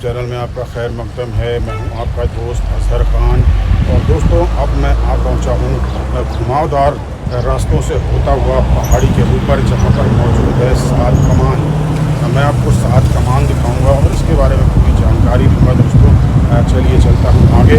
Channel में आपका खैर मकदम है। मैं हूं आपका दोस्त अजहर खान। और दोस्तों, अब मैं आ पहुंचा हूं घुमावदार रास्तों से होता हुआ पहाड़ी के ऊपर, जहां पर मौजूद है सात कमान। मैं आपको सात कमान दिखाऊंगा और इसके बारे में पूरी जानकारी दूंगा दोस्तों। चलिए चलता हूँ आगे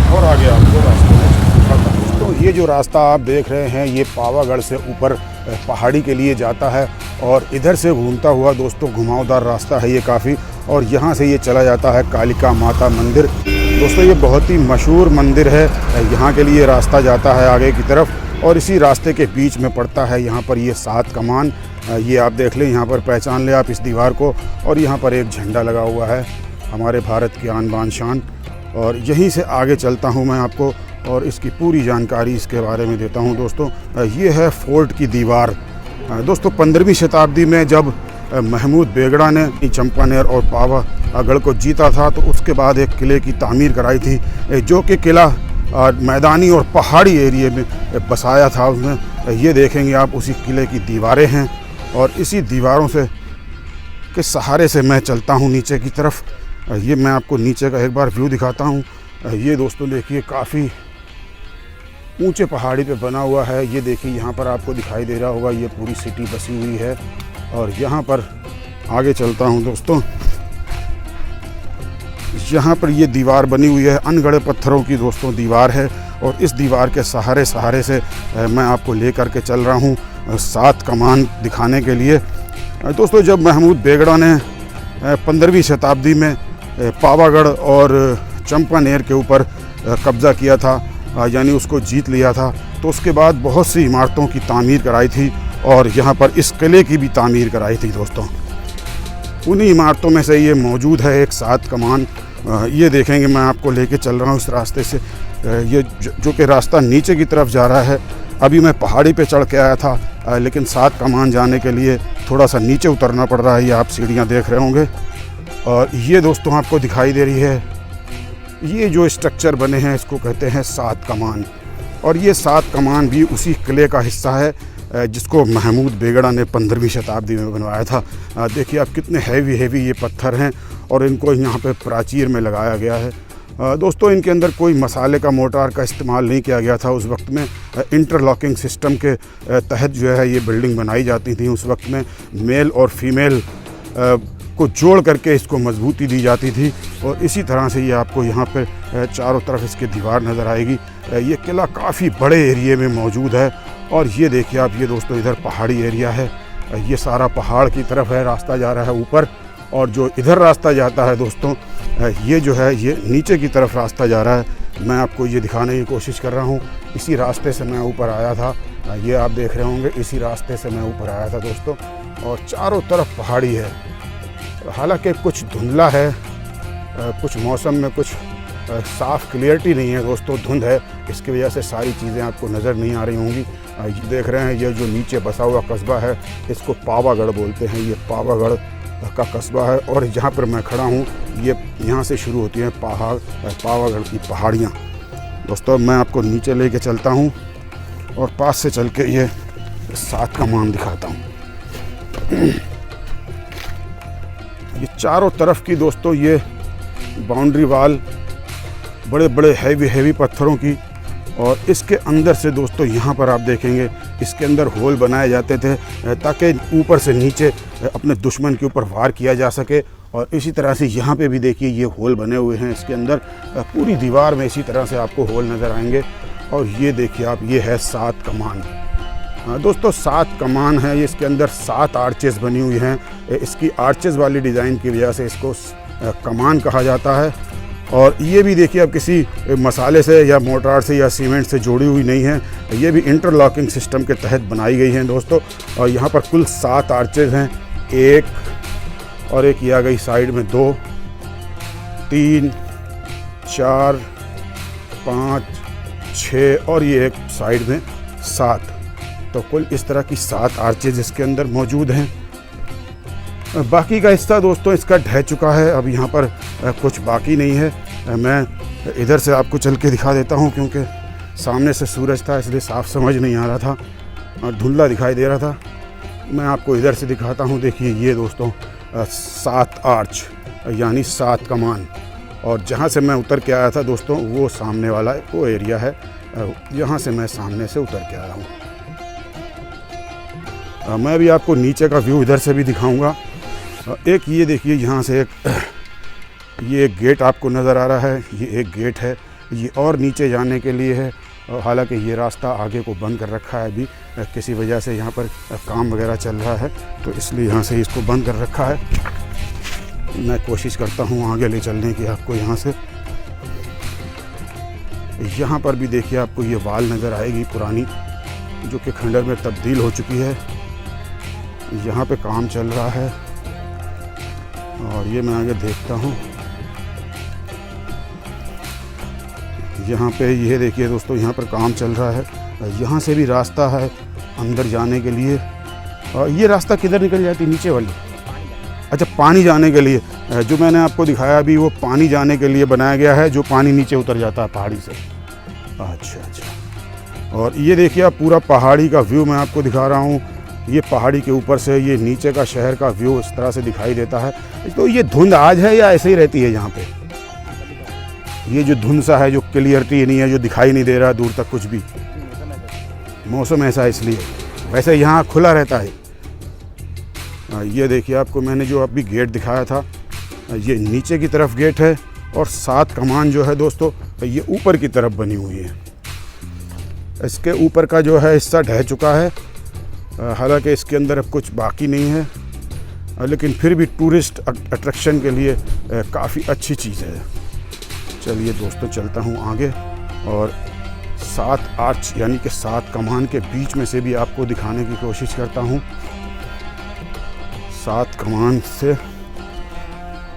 और आगे आपको रास्ते में दिखाता हूँ। दोस्तों, ये जो रास्ता आप देख रहे हैं, ये पावागढ़ से ऊपर पहाड़ी के लिए जाता है और इधर से घूमता हुआ दोस्तों घुमावदार रास्ता है ये काफ़ी, और यहाँ से ये चला जाता है कालिका माता मंदिर। दोस्तों, ये बहुत ही मशहूर मंदिर है। यहाँ के लिए रास्ता जाता है आगे की तरफ और इसी रास्ते के बीच में पड़ता है यहाँ पर ये सात कमान। ये आप देख लें, यहाँ पर पहचान लें आप इस दीवार को, और यहाँ पर एक झंडा लगा हुआ है हमारे भारत की आन बान शान। और यहीं से आगे चलता हूँ मैं आपको और इसकी पूरी जानकारी इसके बारे में देता हूँ। दोस्तों, ये है फोर्ट की दीवार। दोस्तों, 15वीं शताब्दी में जब महमूद बेगड़ा ने चंपानेर और पावागढ़ को जीता था, तो उसके बाद एक किले की तामीर कराई थी, जो कि किला मैदानी और पहाड़ी एरिए में बसाया था उसने। ये देखेंगे आप, उसी किले की दीवारें हैं और इसी दीवारों से के सहारे से मैं चलता हूँ नीचे की तरफ। ये मैं आपको नीचे का एक बार व्यू दिखाता हूँ। ये दोस्तों देखिए, काफ़ी ऊंचे पहाड़ी पे बना हुआ है। ये देखिए, यहाँ पर आपको दिखाई दे रहा होगा, ये पूरी सिटी बसी हुई है। और यहाँ पर आगे चलता हूँ दोस्तों, यहाँ पर ये दीवार बनी हुई है, अनगढ़े पत्थरों की दोस्तों दीवार है। और इस दीवार के सहारे से मैं आपको लेकर के चल रहा हूँ सात कमान दिखाने के लिए। दोस्तों, जब महमूद बेगड़ा ने 15वीं शताब्दी में पावागढ़ और चंपानेर के ऊपर कब्ज़ा किया था, यानी उसको जीत लिया था, तो उसके बाद बहुत सी इमारतों की तामीर कराई थी और यहाँ पर इस किले की भी तामीर कराई थी दोस्तों। उन्हीं इमारतों में से ये मौजूद है एक सात कमान। ये देखेंगे, मैं आपको लेके चल रहा हूँ इस रास्ते से। ये जो कि रास्ता नीचे की तरफ जा रहा है। अभी मैं पहाड़ी पे चढ़ के आया था, लेकिन सात कमान जाने के लिए थोड़ा सा नीचे उतरना पड़ रहा है। ये आप सीढ़ियाँ देख रहे होंगे। और ये दोस्तों आपको दिखाई दे रही है, ये जो स्ट्रक्चर बने हैं इसको कहते हैं सात कमान। और ये सात कमान भी उसी किले का हिस्सा है जिसको महमूद बेगड़ा ने 15वीं शताब्दी में बनवाया था। देखिए आप, कितने हैवी ये पत्थर हैं और इनको यहाँ पे प्राचीर में लगाया गया है। दोस्तों, इनके अंदर कोई मसाले का मोर्टार का इस्तेमाल नहीं किया गया था उस वक्त में। इंटरलॉकिंग सिस्टम के तहत जो है ये बिल्डिंग बनाई जाती थी उस वक्त में। मेल और फीमेल को जोड़ करके इसको मजबूती दी जाती थी। और इसी तरह से ये आपको यहाँ पे चारों तरफ इसके दीवार नज़र आएगी। ये किला काफ़ी बड़े एरिए में मौजूद है। और ये देखिए आप, ये दोस्तों इधर पहाड़ी एरिया है। ये सारा पहाड़ की तरफ है, रास्ता जा रहा है ऊपर। और जो इधर रास्ता जाता है दोस्तों, ये जो है ये नीचे की तरफ रास्ता जा रहा है। मैं आपको ये दिखाने की कोशिश कर रहा हूँ। इसी रास्ते से मैं ऊपर आया था, ये आप देख रहे होंगे, इसी रास्ते से मैं ऊपर आया था दोस्तों। और चारों तरफ पहाड़ी है। हालांकि कुछ धुंधला है, कुछ मौसम में कुछ साफ़ क्लियरिटी नहीं है दोस्तों, धुंध है, इसकी वजह से सारी चीज़ें आपको नज़र नहीं आ रही होंगी। देख रहे हैं, ये जो नीचे बसा हुआ कस्बा है इसको पावागढ़ बोलते हैं। ये पावागढ़ का कस्बा है और जहाँ पर मैं खड़ा हूँ, ये यहाँ से शुरू होती हैं पावागढ़ की पहाड़ियाँ। दोस्तों, मैं आपको नीचे लेके चलता हूँ और पास से चल के ये सात कमान दिखाता हूँ। ये चारों तरफ की दोस्तों ये बाउंड्री वाल बड़े बड़े हैवी पत्थरों की। और इसके अंदर से दोस्तों यहाँ पर आप देखेंगे, इसके अंदर होल बनाए जाते थे ताकि ऊपर से नीचे अपने दुश्मन के ऊपर वार किया जा सके। और इसी तरह से यहाँ पे भी देखिए ये होल बने हुए हैं इसके अंदर। पूरी दीवार में इसी तरह से आपको होल नज़र आएंगे। और ये देखिए आप, ये है सात कमान। दोस्तों, सात कमान है, इसके अंदर सात आर्चेस बनी हुई हैं। इसकी आर्चेस वाली डिज़ाइन की वजह से इसको कमान कहा जाता है। और ये भी देखिए अब किसी मसाले से या मोर्टार से या सीमेंट से जोड़ी हुई नहीं है, ये भी इंटरलॉकिंग सिस्टम के तहत बनाई गई हैं दोस्तों। और यहाँ पर कुल सात आर्चेज हैं, एक और एक ये आ गई साइड में, 2 3 4 5 6 और ये एक साइड में 7। तो कुल इस तरह की 7 आर्चेज इसके अंदर मौजूद हैं। बाकी का हिस्सा दोस्तों इसका ढह चुका है, अब यहाँ पर कुछ बाकी नहीं है। मैं इधर से आपको चल के दिखा देता हूँ, क्योंकि सामने से सूरज था इसलिए साफ समझ नहीं आ रहा था और धुंधला दिखाई दे रहा था। मैं आपको इधर से दिखाता हूँ। देखिए ये दोस्तों 7 आर्च यानी 7 कमान। और जहाँ से मैं उतर के आया था दोस्तों वो सामने वाला वो एरिया है, यहाँ से मैं सामने से उतर के आया हूँ। मैं भी आपको नीचे का व्यू इधर से भी दिखाऊंगा। एक ये देखिए यहाँ से ये एक गेट आपको नज़र आ रहा है, ये एक गेट है, ये और नीचे जाने के लिए है। हालांकि ये रास्ता आगे को बंद कर रखा है, अभी किसी वजह से यहाँ पर काम वगैरह चल रहा है तो इसलिए यहाँ से इसको बंद कर रखा है। मैं कोशिश करता हूँ आगे ले चलने की आपको। यहाँ पर भी देखिए आपको ये वाल नज़र आएगी पुरानी, जो कि खंडर में तब्दील हो चुकी है। यहाँ पे काम चल रहा है और ये मैं आगे देखता हूँ। यहाँ पे ये देखिए दोस्तों, यहाँ पर काम चल रहा है। यहाँ से भी रास्ता है अंदर जाने के लिए। और ये रास्ता किधर निकल जाती है? नीचे वाली, अच्छा पानी जाने के लिए। जो मैंने आपको दिखाया अभी वो पानी जाने के लिए बनाया गया है, जो पानी नीचे उतर जाता है पहाड़ी से। अच्छा। और ये देखिए आप पूरा पहाड़ी का व्यू मैं आपको दिखा रहा हूँ। ये पहाड़ी के ऊपर से ये नीचे का शहर का व्यू इस तरह से दिखाई देता है। तो ये धुंध आज है या ऐसे ही रहती है यहाँ पे? ये जो धुंध सा है, जो क्लियरिटी नहीं है, जो दिखाई नहीं दे रहा दूर तक कुछ भी, मौसम ऐसा है इसलिए। वैसे यहाँ खुला रहता है। ये देखिए आपको मैंने जो अभी गेट दिखाया था, ये नीचे की तरफ गेट है और 7 कमान जो है दोस्तों ये ऊपर की तरफ बनी हुई है। इसके ऊपर का जो है हिस्सा ढह चुका है, हालांकि इसके अंदर अब कुछ बाकी नहीं है, लेकिन फिर भी टूरिस्ट अट्रैक्शन के लिए काफ़ी अच्छी चीज़ है। चलिए दोस्तों चलता हूँ आगे और 7 आर्च यानी कि 7 कमान के बीच में से भी आपको दिखाने की कोशिश करता हूँ। 7 कमान से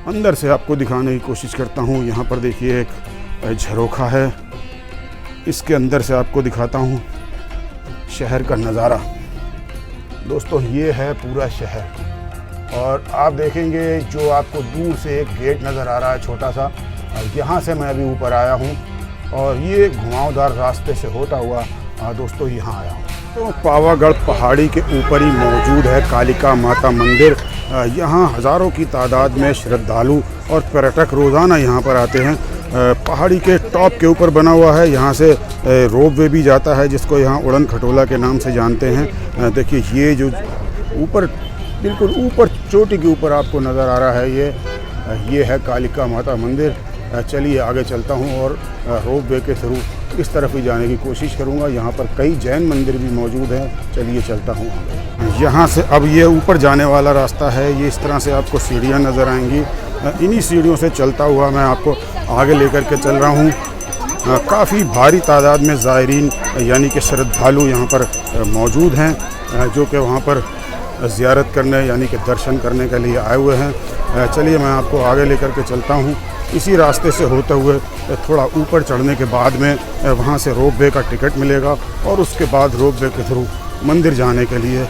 अंदर से आपको दिखाने की कोशिश करता हूँ। यहाँ पर देखिए एक झरोखा है, इसके अंदर से आपको दिखाता हूँ शहर का नज़ारा। दोस्तों ये है पूरा शहर और आप देखेंगे जो आपको दूर से एक गेट नज़र आ रहा है छोटा सा, यहाँ से मैं अभी ऊपर आया हूँ और ये घुमावदार रास्ते से होता हुआ दोस्तों यहाँ आया हूँ। तो पावागढ़ पहाड़ी के ऊपर ही मौजूद है कालिका माता मंदिर। यहाँ हज़ारों की तादाद में श्रद्धालु और पर्यटक रोज़ाना यहाँ पर आते हैं। पहाड़ी के टॉप के ऊपर बना हुआ है, यहाँ से रोप वे भी जाता है जिसको यहाँ उड़न खटोला के नाम से जानते हैं। देखिए ये जो ऊपर बिल्कुल ऊपर चोटी के ऊपर आपको नज़र आ रहा है, ये है कालिका माता मंदिर। चलिए आगे चलता हूँ और रोप वे के थ्रू इस तरफ ही जाने की कोशिश करूँगा। यहाँ पर कई जैन मंदिर भी मौजूद हैं। चलिए चलता हूँ यहाँ से। अब ये ऊपर जाने वाला रास्ता है, ये इस तरह से आपको सीढ़ियाँ नज़र आएंगी। इन्हीं सीढ़ियों से चलता हुआ मैं आपको आगे लेकर के चल रहा हूँ। काफ़ी भारी तादाद में ज़ायरीन यानी कि श्रद्धालु यहाँ पर मौजूद हैं, जो कि वहाँ पर ज़ियारत करने यानी कि दर्शन करने के लिए आए हुए हैं। चलिए मैं आपको आगे लेकर के चलता हूँ। इसी रास्ते से होते हुए थोड़ा ऊपर चढ़ने के बाद में वहाँ से रोप वे का टिकट मिलेगा और उसके बाद रोप वे के थ्रू मंदिर जाने के लिए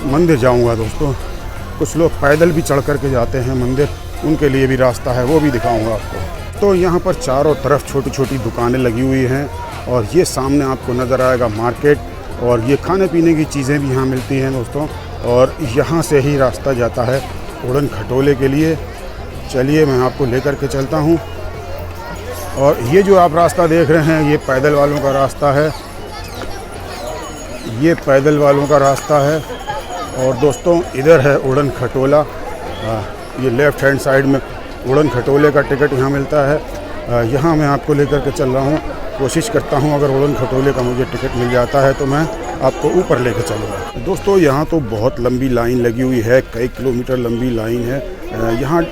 मंदिर जाऊँगा दोस्तों। कुछ लोग पैदल भी चढ़ कर के जाते हैं मंदिर, उनके लिए भी रास्ता है, वो भी दिखाऊँगा आपको। तो यहाँ पर चारों तरफ छोटी छोटी दुकानें लगी हुई हैं और ये सामने आपको नज़र आएगा मार्केट, और ये खाने पीने की चीज़ें भी यहाँ मिलती हैं दोस्तों। और यहाँ से ही रास्ता जाता है उड़न खटोले के लिए। चलिए मैं आपको लेकर के चलता हूँ। और ये जो आप रास्ता देख रहे हैं ये पैदल वालों का रास्ता है, ये पैदल वालों का रास्ता है। और दोस्तों इधर है उड़न खटोला, ये लेफ़्ट हैंड साइड में उड़न खटोले का टिकट यहाँ मिलता है। यहाँ मैं आपको लेकर के चल रहा हूँ। कोशिश करता हूँ अगर उड़न खटोले का मुझे टिकट मिल जाता है तो मैं आपको ऊपर लेकर चलूँगा। दोस्तों यहाँ तो बहुत लंबी लाइन लगी हुई है, कई किलोमीटर लंबी लाइन है। यहाँ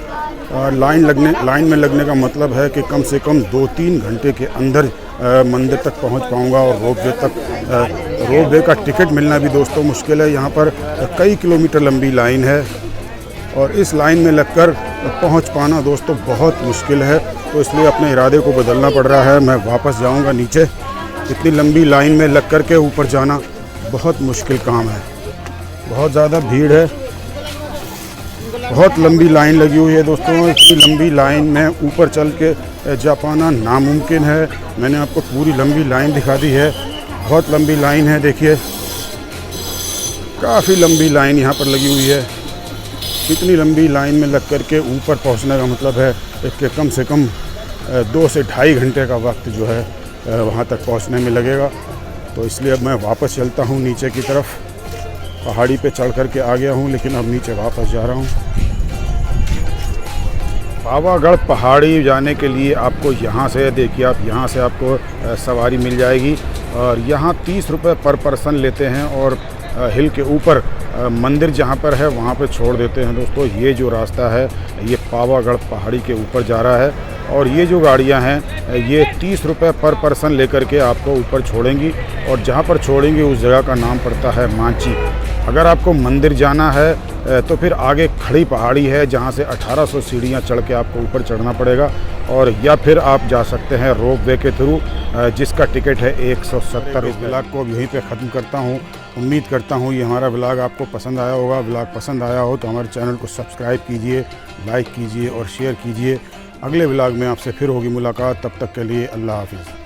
लाइन में लगने का मतलब है कि कम से कम 2-3 घंटे के अंदर मंदिर तक पहुँच पाऊँगा। और रोप वे का टिकट मिलना भी दोस्तों मुश्किल है। यहाँ पर कई किलोमीटर लंबी लाइन है और इस लाइन में लगकर पहुँच पाना दोस्तों बहुत मुश्किल है। तो इसलिए अपने इरादे को बदलना पड़ रहा है, मैं वापस जाऊँगा नीचे। इतनी लंबी लाइन में लग कर के ऊपर जाना बहुत मुश्किल काम है, बहुत ज़्यादा भीड़ है, बहुत लंबी लाइन लगी हुई है दोस्तों। इतनी लंबी लाइन में ऊपर चल के जा पाना नामुमकिन है। मैंने आपको पूरी लंबी लाइन दिखा दी है, बहुत लंबी लाइन है। देखिए काफ़ी लंबी लाइन यहाँ पर लगी हुई है। इतनी लंबी लाइन में लग कर के ऊपर पहुंचने का मतलब है कि कम से कम 2 से ढाई घंटे का वक्त जो है वहां तक पहुंचने में लगेगा। तो इसलिए अब मैं वापस चलता हूं नीचे की तरफ। पहाड़ी पे चढ़ कर के आ गया हूं, लेकिन अब नीचे वापस जा रहा हूं। पावागढ़ पहाड़ी जाने के लिए आपको यहाँ से, देखिए आप यहाँ से आपको सवारी मिल जाएगी और यहाँ 30 रुपये पर पर्सन लेते हैं और हिल के ऊपर मंदिर जहाँ पर है वहाँ पे छोड़ देते हैं। दोस्तों ये जो रास्ता है ये पावागढ़ पहाड़ी के ऊपर जा रहा है और ये जो गाड़ियाँ हैं ये 30 रुपये पर पर्सन लेकर के आपको ऊपर छोड़ेंगी और जहाँ पर छोड़ेंगी उस जगह का नाम पड़ता है मांची। अगर आपको मंदिर जाना है तो फिर आगे खड़ी पहाड़ी है जहाँ से 1800 सीढ़ियाँ चढ़ के आपको ऊपर चढ़ना पड़ेगा, और या फिर आप जा सकते हैं रोप वे के थ्रू जिसका टिकट है 170। इस ब्लॉग को अब यहीं पे ख़त्म करता हूँ। उम्मीद करता हूँ ये हमारा ब्लॉग आपको पसंद आया होगा। ब्लॉग पसंद आया हो तो हमारे चैनल को सब्सक्राइब कीजिए, लाइक कीजिए और शेयर कीजिए। अगले ब्लॉग में आपसे फिर होगी मुलाकात। तब तक के लिए अल्लाह हाफिज़।